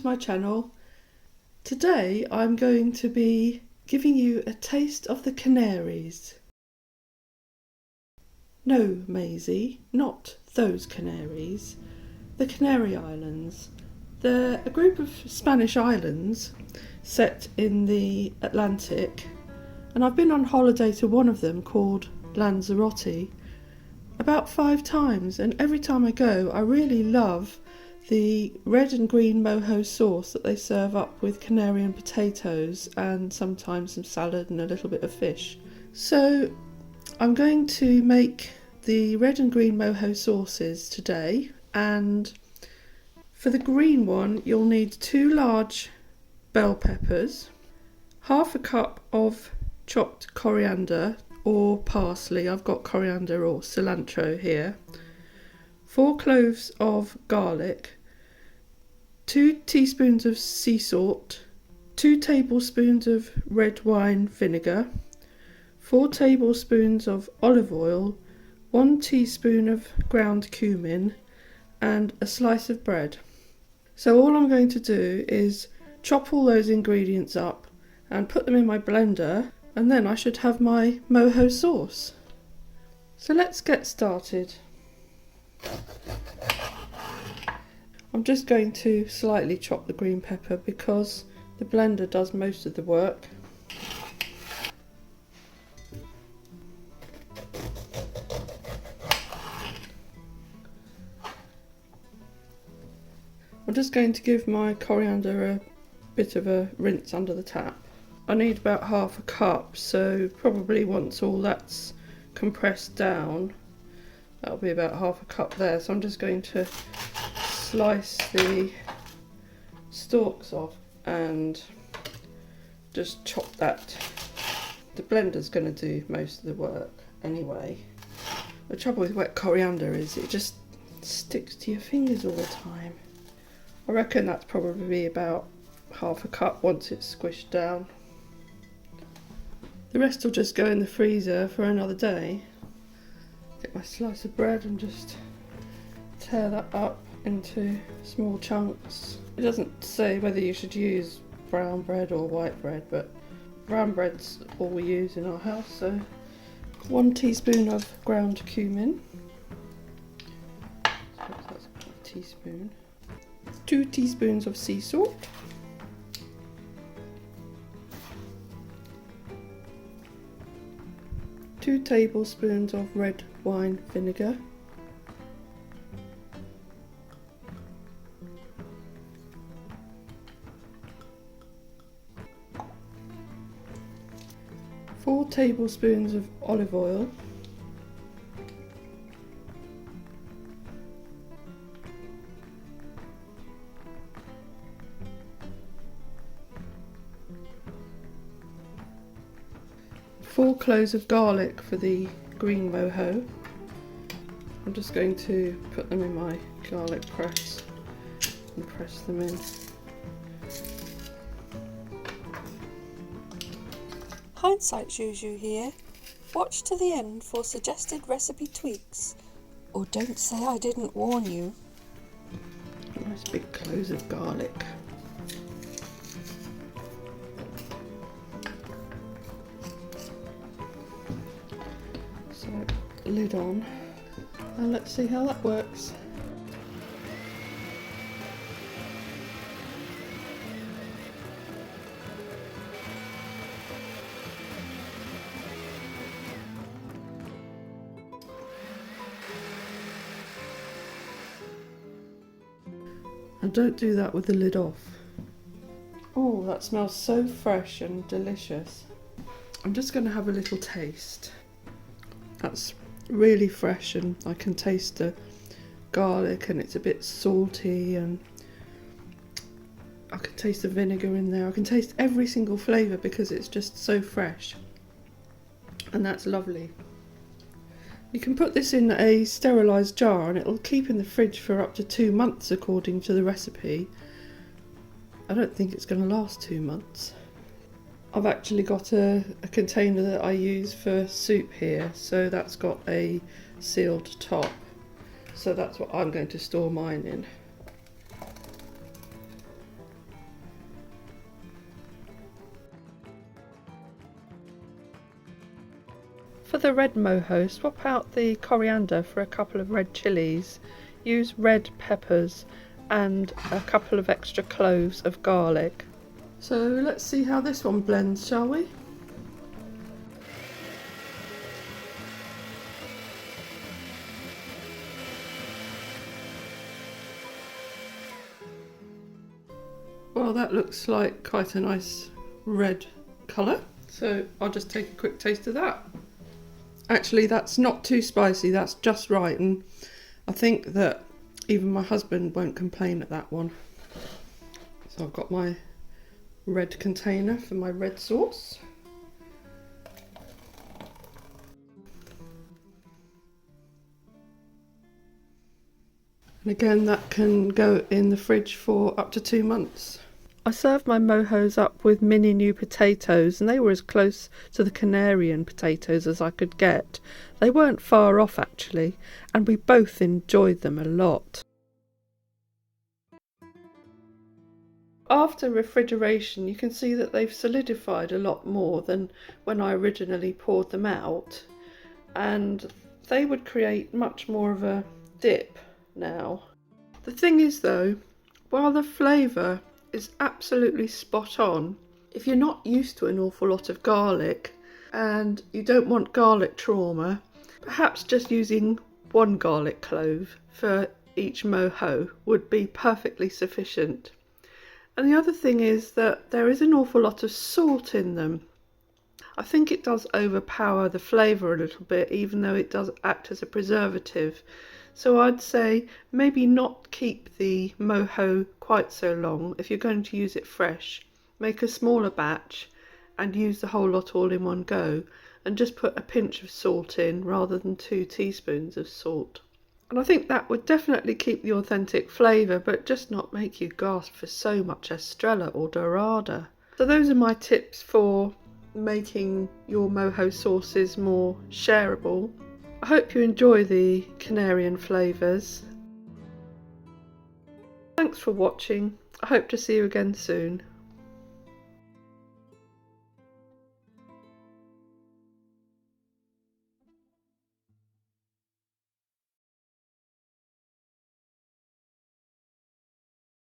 my channel. Today I'm going to be giving you a taste of the Canaries. No, Maisie, not those Canaries. The Canary Islands. They're a group of Spanish islands set in the Atlantic, and I've been on holiday to one of them called Lanzarote about 5 times, and every time I go I really love the red and green Mojo sauce that they serve up with Canarian potatoes and sometimes some salad and a little bit of fish. So I'm going to make the red and green Mojo sauces today, and for the green one you'll need 2 large bell peppers, half a cup of chopped coriander or parsley, I've got coriander or cilantro here, 4 cloves of garlic, 2 teaspoons of sea salt, 2 tablespoons of red wine vinegar, 4 tablespoons of olive oil, 1 teaspoon of ground cumin, and a slice of bread. So all I'm going to do is chop all those ingredients up and put them in my blender, and then I should have my Mojo sauce. So let's get started. I'm just going to slightly chop the green pepper because the blender does most of the work. I'm just going to give my coriander a bit of a rinse under the tap. I need about half a cup, so probably once all that's compressed down, that'll be about half a cup there. So I'm just going to slice the stalks off and just chop that. The blender's going to do most of the work anyway. The trouble with wet coriander is it just sticks to your fingers all the time. I reckon that's probably about half a cup once it's squished down. The rest will just go in the freezer for another day. Get my slice of bread and just tear that up into small chunks. It doesn't say whether you should use brown bread or white bread, but brown bread's all we use in our house. So 1 teaspoon of ground cumin. So that's a teaspoon. 2 teaspoons of sea salt. 2 tablespoons of red wine vinegar, 4 tablespoons of olive oil, 4 cloves of garlic for the green Mojo. I'm just going to put them in my garlic press and press them in. Hindsight Juju here. Watch to the end for suggested recipe tweaks. Or don't say I didn't warn you. Nice big cloves of garlic. So, lid on, and let's see how that works. And don't do that with the lid off. Oh, that smells so fresh and delicious. I'm just going to have a little taste. That's really fresh, and I can taste the garlic, and it's a bit salty, and I can taste the vinegar in there. I can taste every single flavour because it's just so fresh, and that's lovely. You can put this in a sterilised jar and it'll keep in the fridge for up to 2 months according to the recipe. I don't think it's going to last 2 months. I've actually got a container that I use for soup here, so that's got a sealed top. So that's what I'm going to store mine in. For the red mojo, swap out the coriander for a couple of red chillies. Use red peppers and a couple of extra cloves of garlic. So let's see how this one blends, shall we? Well, that looks like quite a nice red colour. So I'll just take a quick taste of that. Actually, that's not too spicy, that's just right, and I think that even my husband won't complain at that one. So I've got my red container for my red sauce. And again, that can go in the fridge for up to 2 months. I served my mojos up with mini new potatoes, and they were as close to the Canarian potatoes as I could get. They weren't far off actually, and we both enjoyed them a lot. After refrigeration, you can see that they've solidified a lot more than when I originally poured them out, and they would create much more of a dip now. The thing is though, while the flavour is absolutely spot on, if you're not used to an awful lot of garlic and you don't want garlic trauma, perhaps just using 1 garlic clove for each mojo would be perfectly sufficient. And the other thing is that there is an awful lot of salt in them. I think it does overpower the flavour a little bit, even though it does act as a preservative. So I'd say maybe not keep the mojo quite so long if you're going to use it fresh. Make a smaller batch and use the whole lot all in one go, and just put a pinch of salt in rather than 2 teaspoons of salt. And I think that would definitely keep the authentic flavour, but just not make you gasp for so much estrella or dorada. So those are my tips for making your mojo sauces more shareable. I hope you enjoy the Canarian flavours. Thanks for watching. I hope to see you again soon.